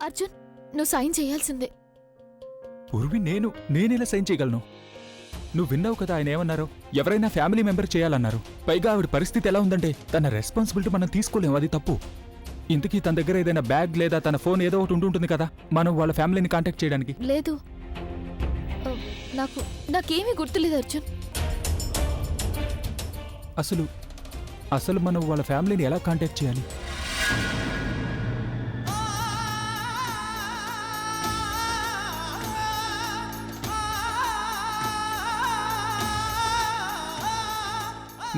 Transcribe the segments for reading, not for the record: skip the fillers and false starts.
అర్జున్, నువ్వు సైన్ చేయాల్సిందే. పూర్వి నేనెలా సైన్ చేయగలను? నువ్వు విన్నావు కదా ఆయన ఏమన్నారో, ఎవరైనా ఫ్యామిలీ మెంబర్ చేయాలన్నారు. పైగా ఆవిడ పరిస్థితి ఎలా ఉందంటే తన రెస్పాన్సిబిలిటీ మనం తీసుకోలేము, అది తప్పు. ఇంతకీ తన దగ్గర ఏదైనా బ్యాగ్ లేదా తన ఫోన్ ఏదో ఒకటి ఉంటుంటుంది కదా, మనం వాళ్ళ ఫ్యామిలీని కాంటాక్ట్ చేయడానికి. లేదు, నాకేమీ గుర్తులేదు అర్జున్. అసలు మనం వాళ్ళ ఫ్యామిలీని ఎలా కాంటాక్ట్ చేయాలి?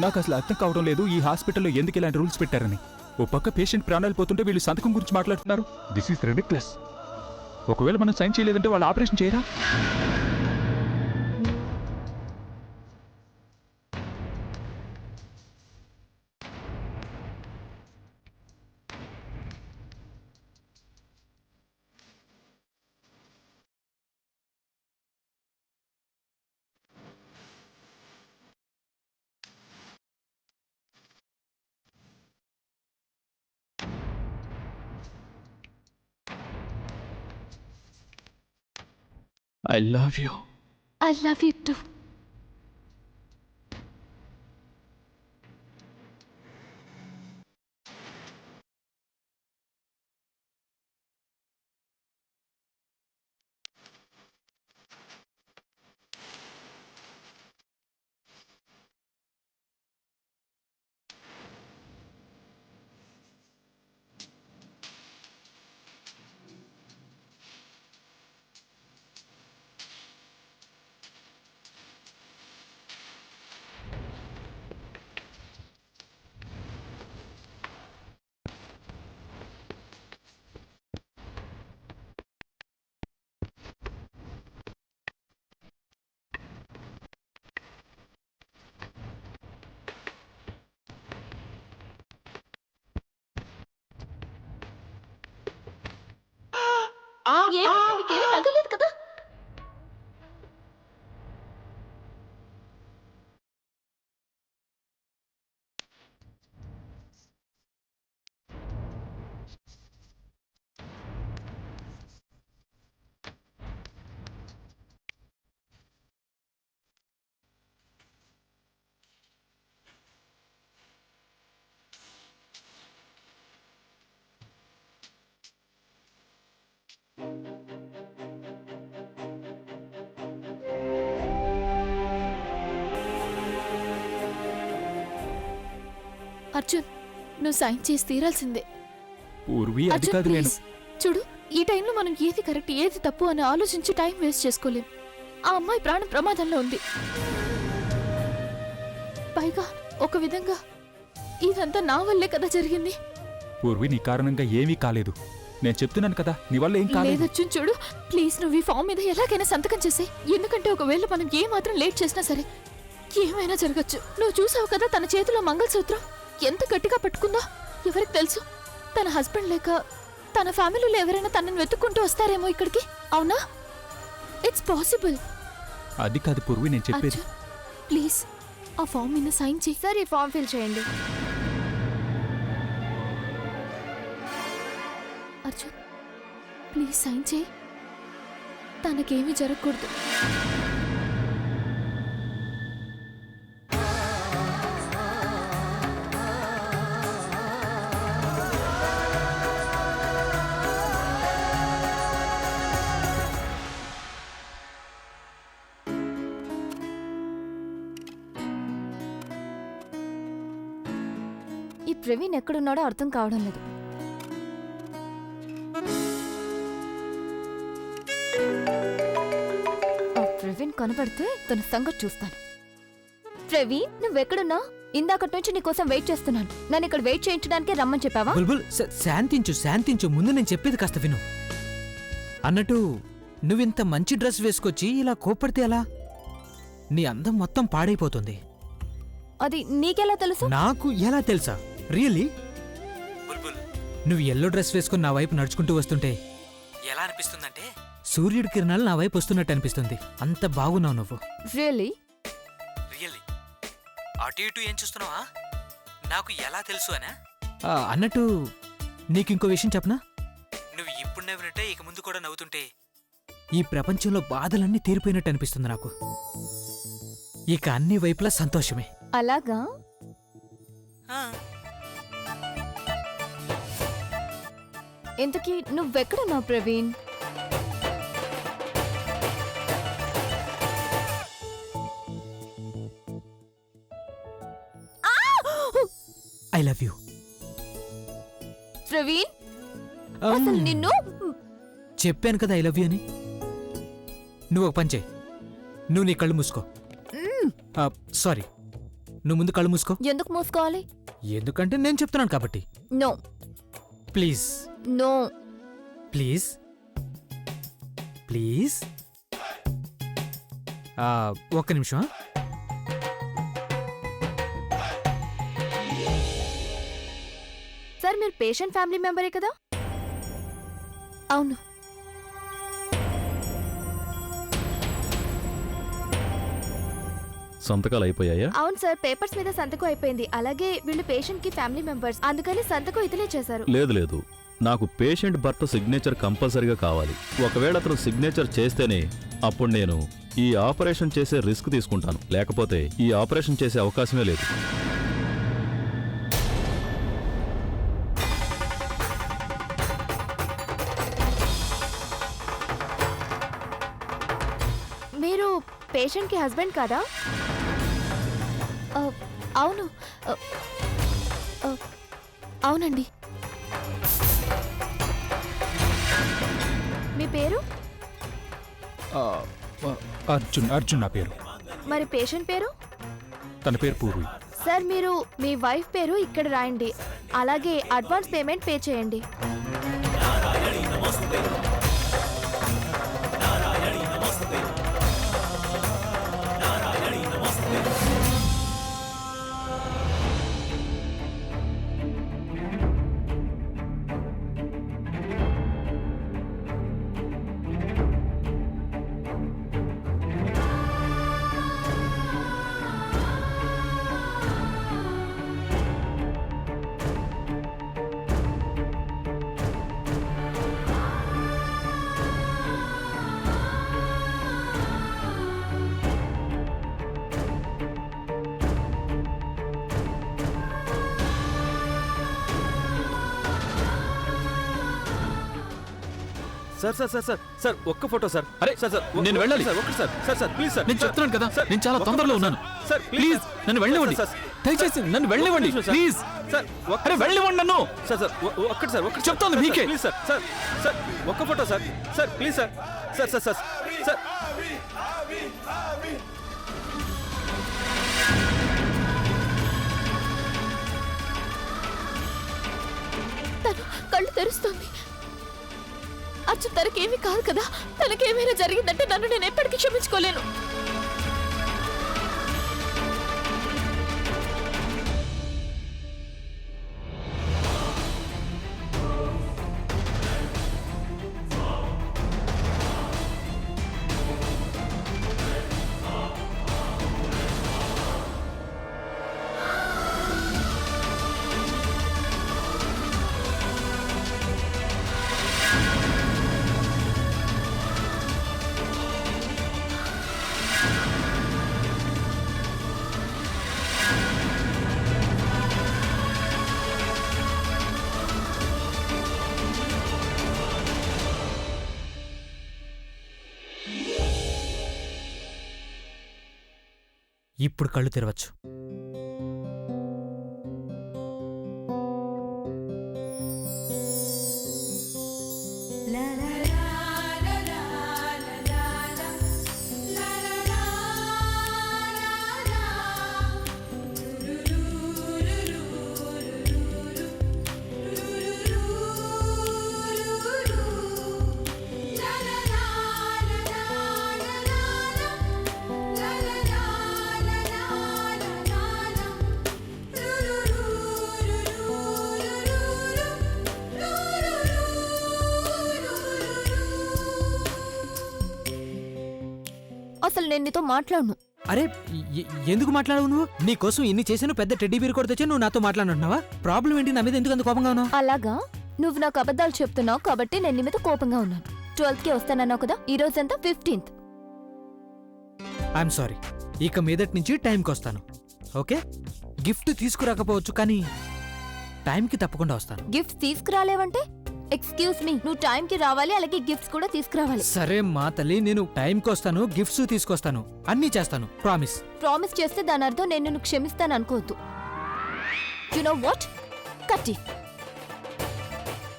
నాకు అసలు అర్థం కావడం లేదు ఈ హాస్పిటల్లో ఎందుకు ఇలాంటి రూల్స్ పెట్టారని. ఓ పక్క పేషెంట్ ప్రాణాలు పోతుంటే వీళ్ళు సంతకం గురించి మాట్లాడుతున్నారు. This is ridiculous. ఒకవేళ మనం సైన్ చేయలేదంటే వాళ్ళు ఆపరేషన్ చేయరా? I love you. I love you too. నీకేమీ తగ్గలేదు కదా? అర్జున్, నువ్వు సైన్ చేసి తీరాల్సిందే. పూర్వి అది అర్జున్, కాదు నేను. ప్లీజ్. చూడు, ఈ టైంలో మనం ఏది కరెక్ట్ ఏది తప్పు అని ఆలోచించి టైం వేస్ట్ చేసుకోలేం. ఆ అమ్మాయి ప్రాణం ప్రమాదంలో ఉంది. పైగా ఒక విధంగా ఇదంతా నా వల్లే కదా జరిగింది. పూర్వి నీ కారణంగా ఏమీ కాలేదు. నేను చెప్తున్నాను కదా, నీ వల్ల ఏం కాలేదు. లేదు అర్జున్, చూడు ప్లీజ్, నువ్వు ఈ ఫామ్ మీద ఎలాగైనా సంతకం చేసేయ్. ఎందుకంటే ఒకవేళ మనం ఏ మాత్రం లేట్ చేసినా సరే ఏమైనా జరగచ్చు. నువ్వు చూసావు కదా తన చేతిలో మంగళసూత్రం ఎంత గట్టిగా పట్టుకుందో. ఎవరికి తెలుసు, తన హస్బెండ్ లేక తన ఫ్యామిలీలో ఎవరైనా తనని వెతుక్కుంటూ వస్తారేమో ఇక్కడికి. అవునా? It's possible. అది కాదు పూర్వి నేను చెప్పేది. అర్జున్, ప్లీజ్ ఆ ఫామ్ మీద సైన్ చేయి. సార్, ఈ ఫామ్ ఫిల్ చేయండి. అర్జున్, ప్లీజ్ సైన్ చేయి. తనకేమీ జరగకూడదు. ఈ ప్రవీణ్ ఎక్కడున్నాడో అర్థం కావడం లేదు. ఆ ప్రవీణ్ కనబడితే తన సంగతి చూస్తాను. ప్రవీణ్, నువ్వెక్కడున్నావు? ఇందాకటి నుంచి నీకోసం వెయిట్ చేస్తున్నాను. నన్ను ఇక్కడ వెయిట్ చేయించడానికే రమ్మని చెప్పావా? బుల్బుల్, శాంతించు. ముందు నేను చెప్పేది కాస్త విను. అన్నట్టు నువ్వింత మంచి డ్రెస్ వేసుకొచ్చి ఇలా కోప్పడితే ఎలా? నీ అందం మొత్తం పాడైపోతుంది. అది నీకెలా తెలుసు? నాకు ఎలా తెలుసా? రియల్లీ? బుల్బుల్, నువ్వు ఎల్లో డ్రెస్ వేసుకుని నా వైపు నడుచుకుంటూ వస్తుంటే ఎలా అనిపిస్తుందంటే సూర్యుడి కిరణాలు నా వైపు వస్తున్నట్టు అనిపిస్తుంది. అంత బాగున్నావు నువ్వు. రియల్లీ? అటు ఇటు ఏం చూస్తున్నావా? నాకు ఎలా తెలుసు అనా? అన్నట్టు నీకు ఇంకో విషయం చెప్పనా? నువ్వు ఇప్పుడు మొన్న వినట్టే ఇక ముందు కూడా నవ్వుతుంటే ఈ ప్రపంచంలో బాధలన్నీ తీరిపోయినట్టు అనిపిస్తుంది నాకు. ఇక అన్ని వైపులా సంతోషమే. అలాగా? ఇంతకీ నువ్వెక్కడున్నావు Praveen? I love you. Praveen అసలు నిన్ను చెప్పాను కదా ఐ లవ్ యూ అని. నువ్వు ఒక పని చేయి, నువ్వు నీ కళ్ళు మూసుకో. సారీ, నువ్వు ముందు కళ్ళు మూసుకో. ఎందుకు మూసుకోవాలి? ఎందుకంటే నేను చెప్తున్నాను కాబట్టి. No please no please please. ఒక్క నిమిషం. సార్ మీరు పేషెంట్ ఫ్యామిలీ మెంబరే కదా? అవును. సంతకాలు అయిపోయాయా? అవును సార్, పేపర్స్ మీద సంతకం అయిపోయింది. అలాగే వీళ్ళు పేషెంట్ కి ఫ్యామిలీ మెంబర్స్, అందుకని సంతకం ఇతనే చేశారు. లేదు, నాకు పేషెంట్ భర్త సిగ్నేచర్ కంపల్సరీగా కావాలి. ఒకవేళ అతను సిగ్నేచర్ చేస్తేనే అప్పుడు నేను ఈ ఆపరేషన్ చేసే రిస్క్ తీసుకుంటాను, లేకపోతే ఈ ఆపరేషన్ చేసే అవకాశమే లేదు. మీరు పేషెంట్ కి హస్బెండ్ కాదా? అవును, అవునండి. మీ పేరు? అర్జున్ నా పేరు. మరి పేషెంట్ పేరు? తన పేరు పూర్వి. సార్ మీరు మీ వైఫ్ పేరు ఇక్కడ రాయండి, అలాగే అడ్వాన్స్ పేమెంట్ పే చేయండి. సార్ ఒక్క ఫోటో సార్. అరే నేను వెళ్ళాలి. Please sir. నేను చెప్తున్నాను కదా, నేను చాలా తొందరలో ఉన్నాను. సార్ ప్లీజ్ నన్ను వెళ్ళనివ్వండి, దయచేసి నన్ను వెళ్ళనివ్వండి ప్లీజ్. అరే వెళ్ళనివ్వండి నన్ను. ఒక్కటి చెప్తాను మీకే. ప్లీజ్ సార్ ఒక్క ఫోటో సార్ ప్లీజ్ సార్. తను కళ్ళు తెరుస్తుంది. అర్జున్ తనకేమీ కాదు కదా, తనకేమైనా జరిగిందంటే నన్ను నేను ఎప్పటికీ క్షమించుకోలేను. ఇప్పుడు కళ్ళు తెరవచ్చు. అసలు నేను నీతో మాట్లాడను. అరే ఎందుకు మాట్లాడవు నువ్వు? నీకోసం ఇన్ని చేసాను, పెద్ద టెడ్డీ బీర్ కూడా తెచ్చా, నువ్వు నాతో మాట్లాడుతున్నావా? ప్రాబ్లం ఏంటి? నా మీద ఎందుకు అంత కోపంగా ఉన్నావు? అలాగా? నువ్వు నాకు అబద్ధాలు చెప్తున్నావు కాబట్టి నేను నీ మీద కోపంగా ఉన్నాను. 12కి వస్తానన్నావు కదా, ఈ రోజంతా 15th. I'm sorry. ఇక మీదటి నుంచి టైంకి వస్తాను. ఓకే? గిఫ్ట్ తీసుకురాకపోవచ్చు కానీ టైంకి తప్పకుండా వస్తాను. గిఫ్ట్స్ తీసుకురాలేవంటే ఎక్స్క్యూజ్ మీ, నువ్వు టైంకి రావాలి, అలాగే గిఫ్ట్స్ కూడా తీసుకురావాలి. సరే మా తల్లి, నేను టైంకి వస్తాను, గిఫ్ట్స్ తీసుకొస్తాను, అన్నీ చేస్తాను. ప్రామిస్. ప్రామిస్ చేస్తే దాని అర్థం నేను నిన్ను క్షమిస్తాను అనుకోవద్దు. You know what? కటీఫ్.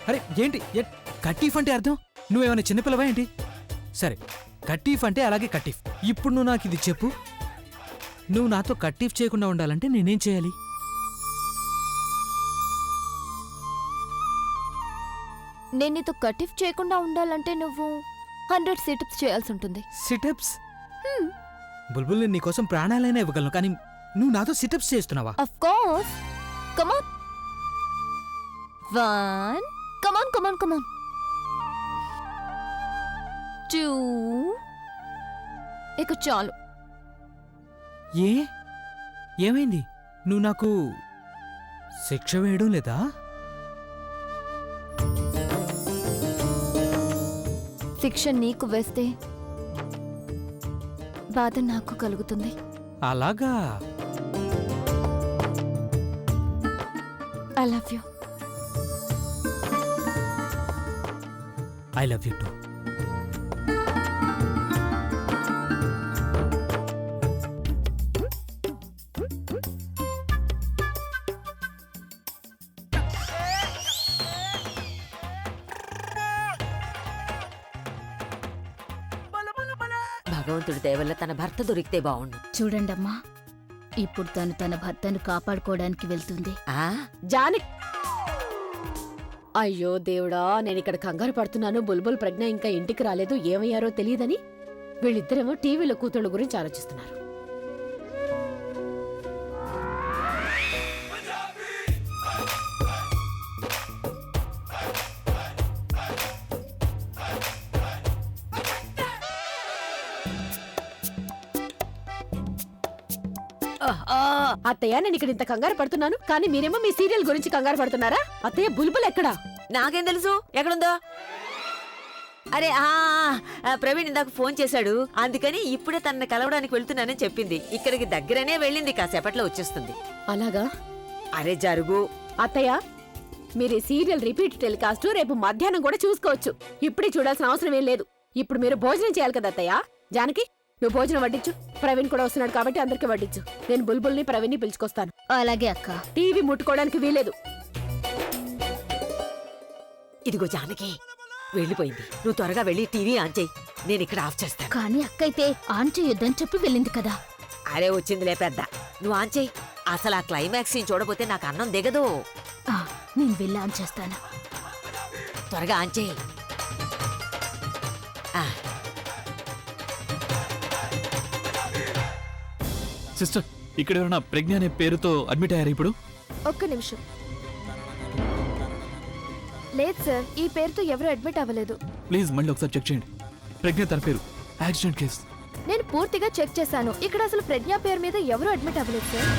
అరే ఏంటి కటీఫ్ అంటే అర్థం? నువ్వేమైనా చిన్నపిల్లవా ఏంటి? సరే, కటీఫ్ అంటే అలాగే కటీఫ్. ఇప్పుడు నువ్వు నాకు ఇది చెప్పు, నువ్వు నాతో కటీఫ్ చేయకుండా ఉండాలంటే నేనేం చేయాలి? నేను నీతో కటీఫ్ చేయకుండా ఉండాలంటే నువ్వు 100 సిటప్స్ చేయాల్సి ఉంటుంది. సిటప్స్? బుల్బుల్, నేను నీకోసం ప్రాణాలైనా ఇవ్వగలను, కానీ నువ్వు నాతో సిటప్స్ చేస్తున్నావా? Of course. Come on. 1, come on come on come on. 2, ఇక చాలు. ఏమైంది? నువ్వు నాకు శిక్ష వేయడం లేదా? శిక్ష నీకు వేస్తే బాధ నాకు కలుగుతుంది. అలాగా? I love you. I love you two. భగవంతుడి దయ వల్ల తన భర్త దొరికితే బావుండు. చూడండమ్మా, ఇప్పుడు తన భర్తను కాపాడుకోవడానికి వెళ్తుంది. జాని, అయ్యో దేవుడా, నేను ఇక్కడ కంగారు పడుతున్నాను. బుల్బుల్ ప్రజ్ఞ ఇంకా ఇంటికి రాలేదు, ఏమయ్యారో తెలియదని వీళ్ళిద్దరేమో టీవీలో కూతుళ్ళ గురించి ఆలోచిస్తున్నారు. అత్తయ్య, నేను ఇక్కడ ఇంత కంగారు పడుతున్నాను, కానీ మీరేమో మీ సీరియల్ గురించి కంగారు పడుతున్నారా? అత్తయ్య, బుల్బుల్ ఎక్కడా? నాకేం తెలుసు ఎక్కడుందో. అరే ప్రవీణ్ ఇందాక ఫోన్ చేశాడు, అందుకని ఇప్పుడే తనని కలవడానికి వెళ్తున్నానని చెప్పింది. ఇక్కడికి దగ్గరనే వెళ్ళింది, కాసేపట్లో వచ్చేస్తుంది. అలాగా? అరే జరుగు. అత్తయ్య, మీరు ఈ సీరియల్ రిపీట్ టెలికాస్ట్ రేపు మధ్యాహ్నం కూడా చూసుకోవచ్చు. ఇప్పుడే చూడాల్సిన అవసరం ఏం లేదు. ఇప్పుడు మీరు భోజనం చేయాలి కదా అత్తయ్య. జానకి, నువ్వు భోజనం వడ్డించు. ప్రవీణ్ కూడా వస్తున్నాడు కాబట్టి అందరికి వడ్డించు. నేను బుల్బుల్ని ప్రవీణ్ని పిలుచుకొస్తాను. అలాగే అక్క. టీవీ ముట్టుకోవడానికి వీలేదు. ఇదిగో జానకి వెళ్ళిపోయింది. నువ్వు త్వరగా వెళ్ళి టీవీ ఆన్ చేయి, నేను ఇక్కడ ఆఫ్ చేస్తాను. కానీ అక్క అయితే ఆన్ చేయొద్దని చెప్పి వెళ్ళింది కదా. అరే వచ్చిందిలే పెద్ద, నువ్వు ఆన్ చేయి. అసలు ఆ క్లైమాక్స్ చూడబోతే నాకు అన్నం దిగదు. నేను వెళ్ళి ఆన్ చేస్తాను. త్వరగా ఆన్ చేయి. సిస్టర్, ఇక్కడ ఎవరైనా ప్రజ్ఞ అనే పేరుతో అడ్మిట్ అయ్యారు ఇప్పుడు? ఒక్క నిమిషం. లేదు సార్, ఈ పేరుతో ఎవరు అడ్మిట్ అవ్వలేదు. ప్లీజ్ మళ్ళీ ఒకసారి చెక్ చేయండి. ప్రజ్ఞ తన పేరు, యాక్సిడెంట్ కేస్. నేను పూర్తిగా చెక్ చేశాను. ఇక్కడ అసలు ప్రజ్ఞ పేరు మీద ఎవరు అడ్మిట్ అవ్వలేదు సార్.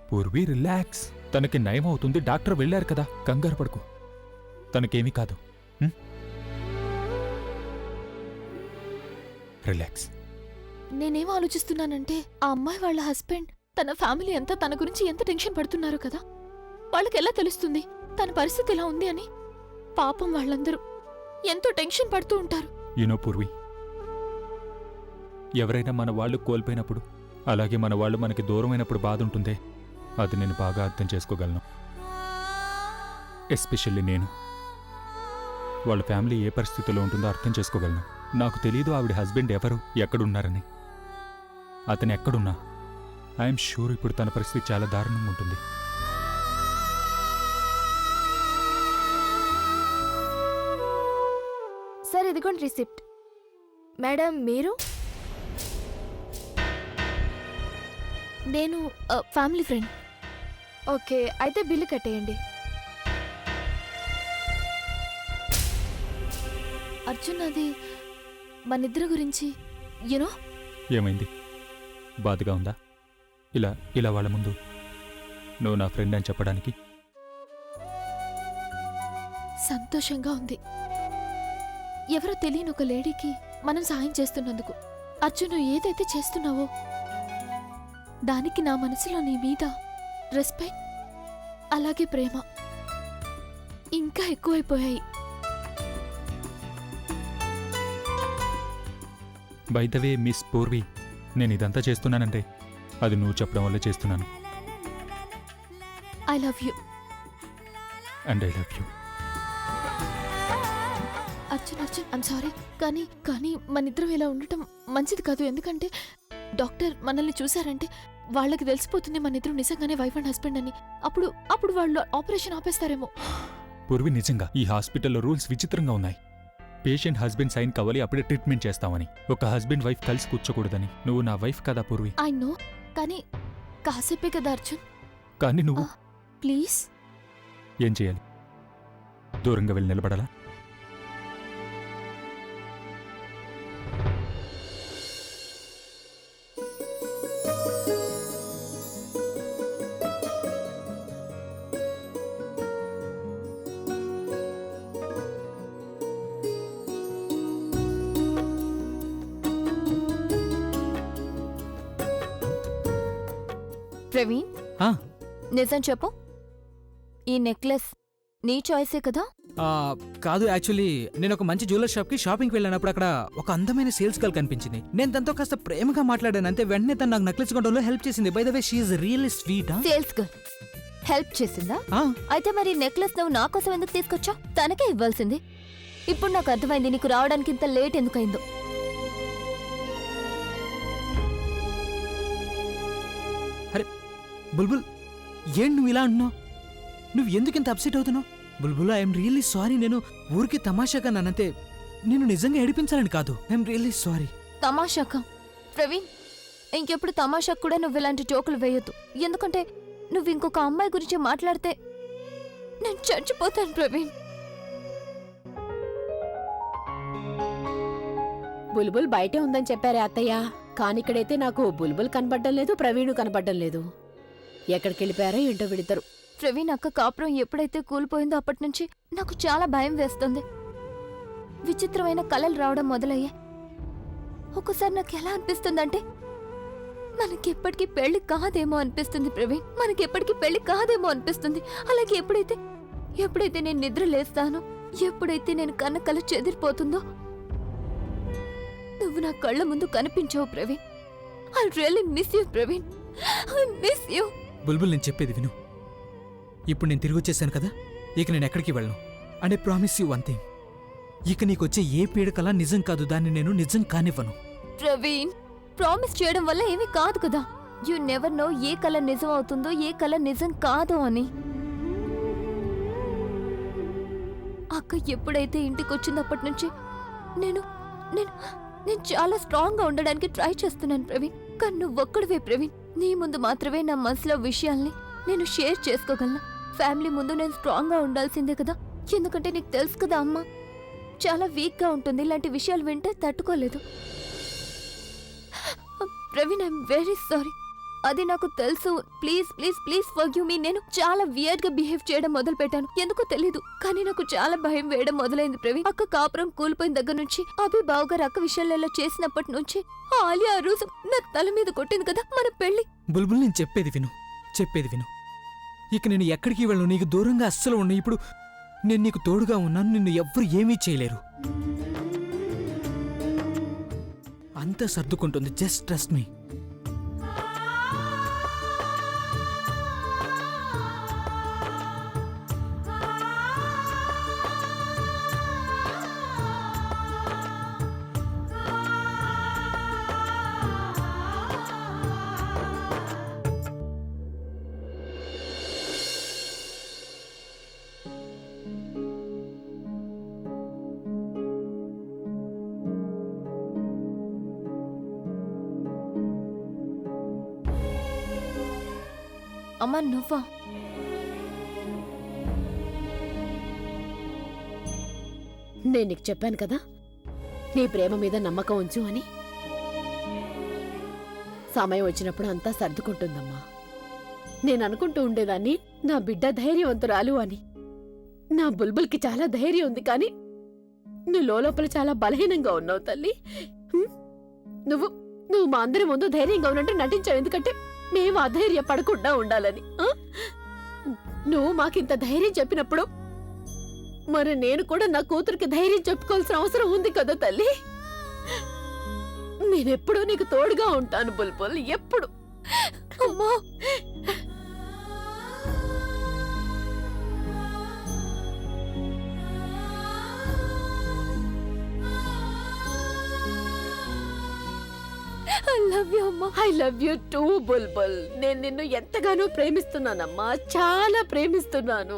పూర్వి రిలాక్స్. తనకి నయం అవుతుంది, డాక్టర్ వెళ్ళారు కదా, కంగారు పడుకో. తనకేమీ కాదు. రిలాక్స్. నేనేం ఆలోచిస్తున్నానంటే, ఆ అమ్మాయి వాళ్ళ హస్బెండ్, తన ఫ్యామిలీ అంతా తన గురించి ఎంత టెన్షన్ పడుతున్నారు కదా. వాళ్ళకి ఎలా తెలుస్తుంది తన పరిస్థితి ఎలా ఉంది అని? పాపం వాళ్ళందరూ ఎంతో టెన్షన్ పడుతూ ఉంటారు. యూనో పూర్వి, ఎవరైనా మన వాళ్ళు కోల్పోయినప్పుడు, అలాగే మన వాళ్ళు మనకి దూరమైనప్పుడు బాధ ఉంటుందే, అది నేను బాగా అర్థం చేసుకోగలను. ఎస్పెషల్లీ నేను. వాళ్ళ ఫ్యామిలీ ఏ పరిస్థితిలో ఉంటుందో అర్థం చేసుకోగలను. నాకు తెలీదు ఆవిడ హస్బెండ్ ఎవరు, ఎక్కడున్నారని. అతను ఎక్కడున్నా ఐఎమ్ షూర్ ఇప్పుడు తన పరిస్థితి చాలా దారుణంగా ఉంటుంది. సార్, ఇదిగోండి రిసిప్ట్. మేడం, మీరు? నేను ఫ్యామిలీ ఫ్రెండ్. ఓకే అయితే బిల్లు కట్టేయండి. అర్జున్, అది మనిద్దరి గురించి యూనో. ఏమైంది? బాధగా ఉందా? ఇలా వాళ్ళ ముందు నువ్వు నా ఫ్రెండ్ అని చెప్పడానికి? సంతోషంగా ఉంది. ఎవరో తెలియని ఒక లేడీకి మనం సాయం చేస్తున్నందుకు. అర్జున్, నువ్వు ఏదైతే చేస్తున్నావో దానికి నా మనసులో నీ మీద రెస్పెక్ట్ అలాగే ప్రేమ ఇంకా ఎక్కువైపోయాయి. By the way miss Purvi, నేను ఇదంతా చేస్తున్నానంటే అది నువ్వు చెప్పడం వల్ల చేస్తున్నాను. I love you. And I love you. Arjun, I'm sorry. కానీ మనిద్దరం ఇలా ఉండటం మంచిది కాదు. ఎందుకంటే డాక్టర్ మనల్ని చూశారంటే వాళ్ళకి తెలిసిపోతుంది మనిద్దరం నిజంగానే వైఫ్ అండ్ హస్బెండ్ అని. అప్పుడు వాళ్ళు ఆపరేషన్ ఆపేస్తారేమో. పూర్వి, నిజంగా ఈ హాస్పిటల్లో రూల్స్ విచిత్రంగా ఉన్నాయి. పేషెంట్ హస్బెండ్ సైన్ కావాలి, అప్పుడే ట్రీట్మెంట్ చేస్తామని. ఒక హస్బెండ్ వైఫ్ కలిసి కూర్చోకూడదని. నువ్వు నా వైఫ్ కదా పూర్వి. ఐ నో, కానీ కాసేపే కదా అర్జున్. కానీ నువ్వు ప్లీజ్. ఏం చేయాలి? దూరంగా వెళ్ళి నిలబడాలా? ప్రవీణ్, ఆ, నిజం చెప్పు, ఈ నెక్లెస్ నీ చాయిసే కదా? కాదు, యాక్చువల్లీ నేను ఒక మంచి జ్యువెలర్ షాప్కి షాపింగ్కి వెళ్ళినప్పుడు అక్కడ ఒక అందమైన సేల్స్ గర్ల్ కనిపించింది. నేను తనతో కాస్త ప్రేమగా మాట్లాడాను అంతే. వెంటనే తను నాకు నెక్లెస్ కొనడంలో హెల్ప్ చేసింది. By the way she is really sweet. Sales girl help చేసిందా? అయితే మరి నెక్లెస్ నువ్వు నా కోసం ఎందుకు తీసుకొచ్చా? తనకే ఇవ్వాల్సింది. ఇప్పుడు నాకు అర్థమైంది నీకు రావడానికి ఇంత లేట్ ఎందుకైందో. అరే బుల్బుల్, ఏం నువ్వు ఇలా అంటున్నావు? నువ్వు ఎందుకు ఇంత అప్సెట్ అవుతున్నావు? బుల్బుల్, ఐఎమ్ రియల్లీ సారీ. నేను ఊరికి తమాషాగా నానంతే. నేను నిజంగా ఏడిపించాలని కాదు. I'm really sorry. తమాషాకా? ప్రవీణ్, ఇంకెప్పుడు తమాషాకు కూడా నువ్వు ఇలాంటి జోకులు వేయొద్దు. ఎందుకంటే నువ్వు ఇంకొక అమ్మాయి గురించి మాట్లాడితే నేను చచ్చిపోతాను ప్రవీణ్. బుల్బుల్ బయటే ఉందని చెప్పారే అత్తయ్య, కానిక్కడైతే నాకు బుల్బుల్ కనబడ్డం లేదు, ప్రవీణు కనబడ్డం లేదు. ఎక్కడికి వెళ్ళిపోయారో ఏంటో వీడిద్దరు. ప్రవీణ్ అక్క కాపురం ఎప్పుడైతే కూలిపోయిందో అప్పటి నుంచి నాకు చాలా భయం వేస్తుంది. విచిత్రమైన కలలు రావడం మొదలయ్యాయి. ఒక్కోసారి నాకు ఎలా అనిపిస్తుందంటే మనకెప్పటికీ పెళ్లి కాదేమో అనిపిస్తుంది ప్రవీణ్. మనకెప్పటికీ పెళ్లి కాదేమో అనిపిస్తుంది. అలాగే ఎప్పుడైతే నేను నిద్ర లేస్తానో, ఎప్పుడైతే నేను కన్న కల చెదిరిపోతుందో నువ్వు నా కళ్ళ ముందు కనిపించవు Praveen. I really miss you Praveen. I miss you. Bulbul, నేను చెప్పేది విను. ఇప్పుడు నేను తిరిగి వచ్చేసాను కదా, ఇక నేను ఎక్కడికి వెళ్ళను. And I promise you one thing, ఇక నీకొచ్చే ఏ పీడకలా నిజం కాదు. దాన్ని నేను నిజం కానివ్వను. ప్రవీణ్, ప్రామిస్ చేయడం వల్ల ఏమీ కాదు కదా. యు నెవర్ నో ఏ కల నిజం అవుతుందో, ఏ కల నిజం కాదో అని. అక్క ఎప్పుడైతే ఇంటికి వచ్చినప్పటి నుంచి నేను నేను నేను చాలా స్ట్రాంగ్గా ఉండడానికి ట్రై చేస్తున్నాను ప్రవీణ్. కానీ నువ్వు ఒక్కడివే ప్రవీణ్. నీ ముందు మాత్రమే నా మనసులో విషయాల్ని నేను షేర్ చేసుకోగలను. ఫ్యామిలీ ముందు నేను స్ట్రాంగ్గా ఉండాల్సిందే కదా. ఎందుకంటే నీకు తెలుసు కదా అమ్మ చాలా వీక్గా ఉంటుంది. ఇలాంటి విషయాలు వింటే తట్టుకోలేదు. Praveen, I'm very sorry. అది నాకు తెలుసు. Please please please forgive me. నేను చాలా వియర్డ్ గా బిహేవ్ చేయడం మొదలు పెట్టాను. ఎందుకో తెలీదు, కానీ నాకు చాలా భయం వేయడం మొదలైంది ప్రవీణ్. అక్క కాపురం కూలిపోయిన దగ్గర నుంచి, అభి బావగారు అక్క విషయాలలో చేసినప్పటి నుంచి, ఆలియా ఆ రోజు నా తల మీద కొట్టింది కదా, మన పెళ్లి. బుల్బుల్, నేను చెప్పేది విను. ఇక నేను ఎక్కడికి వెళ్ళను. నీకు దూరంగా అస్సలు ఉన్నా. ఇప్పుడు నేను నీకు తోడుగా ఉన్నాను. నిన్ను ఎవ్వరు ఏమీ చేయలేరు. అంతా సర్దుకుంటుంది. Just trust me. అమ్మా నువ్వా? నేను నీకు చెప్పాను కదా నీ ప్రేమ మీద నమ్మకం ఉంచు అని. సమయం వచ్చినప్పుడు అంతా సర్దుకుంటుందమ్మా. నేను అనుకుంటూ ఉండేదాన్ని నా బిడ్డ ధైర్యవంతురాలు అని. నా బుల్బుల్కి చాలా ధైర్యం ఉంది, కానీ నువ్వు లోపల చాలా బలహీనంగా ఉన్నావు తల్లి. హ్మ్? నువ్వు నువ్వు మా అందరి ముందు ధైర్యంగా ఉన్నట్టు నటించావు, ఎందుకంటే మేము అధైర్య పడకుండా ఉండాలని. ఆ? నువ్వు మాకింత ధైర్యం చెప్పినప్పుడు మరి నేను కూడా నా కూతురికి ధైర్యం చెప్పుకోవాల్సిన అవసరం ఉంది కదా తల్లి. నేనెప్పుడూ నీకు తోడుగా ఉంటాను బుల్బుల్, ఎప్పుడు. అమ్మా ఐ లవ్ యూ అమ్మా. I love you too Bulbul. నేను నిన్ను ఎంతగానో ప్రేమిస్తున్నానమ్మా, చాలా ప్రేమిస్తున్నాను.